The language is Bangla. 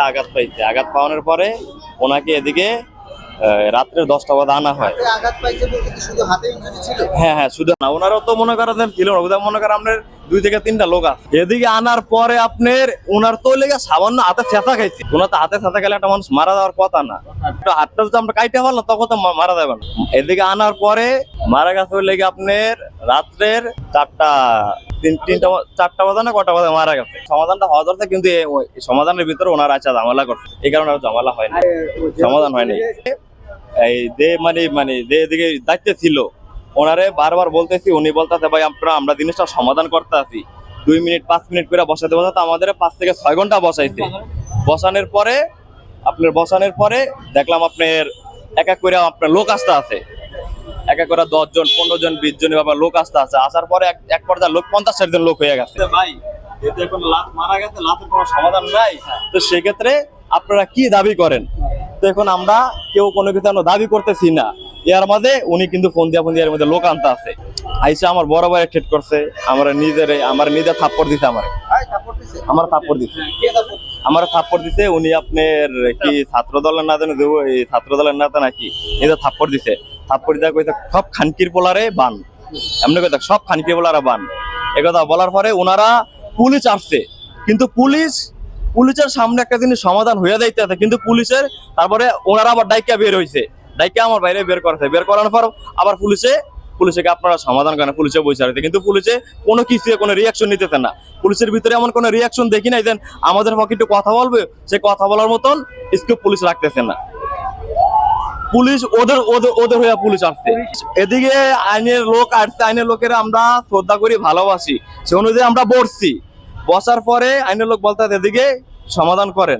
আঘাত পাইছে। আঘাত পাওয়ানোর পরে ওনাকে এদিকে রাত্রে 10টা বাজে আনা হয়। আঘাত পাইছে বলতে কি শুধু হাতে ইনজুরি ছিল? হ্যাঁ হ্যাঁ, শুধু না, ওনারও তো মনে করেন ছিল না, ওদের মনে করেন আপনার 2 থেকে 3টা লোক আছে। এদিকে আনার পরে আপনার ওনার তো লেগে সামান্য হাতে চেঁচা খাইছে। ওনার তো হাতে চেঁচা খেলে একটা মানুষ মারা যাওয়ার কথা না, একটু হাতটা যদি আমরা কাইটে পারলাম তখন তো মারা যাবে না। এদিকে আনার পরে মারা গেছে লেগে আপনার রাত্রের 4টা বাজে না কটা বাজে মারা গেছে। সমাধানটা হওয়া দরকার, কিন্তু এই সমাধানের ভিতরে ওনারা ঝামেলা করছে, এই কারণে ঝামেলা হয়নি, সমাধান হয়নি। এই যে যে এদিকে দায়িত্বে ছিল ওনারে বারবার বলতেছি, উনি বলতেছে ভাই আমরা জিনিসটা সমাধান করতে আছি, 2 মিনিট 5 মিনিট করে বসাতে আমাদের 5 থেকে 6 ঘন্টা বসাইছে। বসানোর পরে দেখলাম আপনার এক এক করে আপনার লোক আসতে আছে, এক এক করে 10 জন 15 জন 20 জন এভাবে লোক আসতে আছে। আসার পরে এক পর্যায়ে লোক 50-60 জন লোক হয়ে গেছে। ভাই এতে এখন লাশ মারা গেছে, লাশের কোনো সমাধান নাই, তো সেক্ষেত্রে আপনারা কি দাবি করেন? তো এখন আমরা কেউ কোনো কিছু দাবি করতেছি না। এর মধ্যে উনি কিন্তু ফোন দিয়া এর মধ্যে লোক আনতে আছে, আইসা আমার বড় ভাই ঠেট করছে, আমার নিজে থাপ্পড় দিছে, আমার থাপ্পড় দিছে উনি আপনার কি ছাত্র দলের না জানো দেবো, এই ছাত্র দলের নেতা নাকি, নিজে থাপ্পড় দিছে। থাপ্পড় দিয়া কইতে সব খানকির পোলারে বান, এমনি কইতে সব খানকির পোলারা বান। একথা বলার পরে ওনারা পুলিশ আসছে, কিন্তু পুলিশের সামনে একটা জিনিস সমাধান হয়ে যাইতেছে, কিন্তু পুলিশের তারপরে ওনারা আবার ডাইকা বের হয়েছে, ডাইকা আমার বাইরে বের করেছে। বের করানোর পর আবার পুলিশে আপনারা সমাধান করেন, পুলিশে বসে আছে, কিন্তু পুলিশে কোনো কিছু কোনো রিয়াকশন নিতেছে না। পুলিশের ভিতরে এমন কোনো রিয়াকশন দেখি নাই দেন আমাদের পক্ষে একটু কথা বলবে, সে কথা বলার মতন স্কোপ পুলিশ রাখতেছে না। পুলিশ ওদের হয়ে পুলিশ আসছে। এদিকে আইনের লোক আসছে, আইনের লোকেরা আমরা শ্রদ্ধা করি, ভালোবাসি, সে অনুযায়ী আমরা বসার পরে আইনের লোক বলতে এদিকে সমাধান করেন।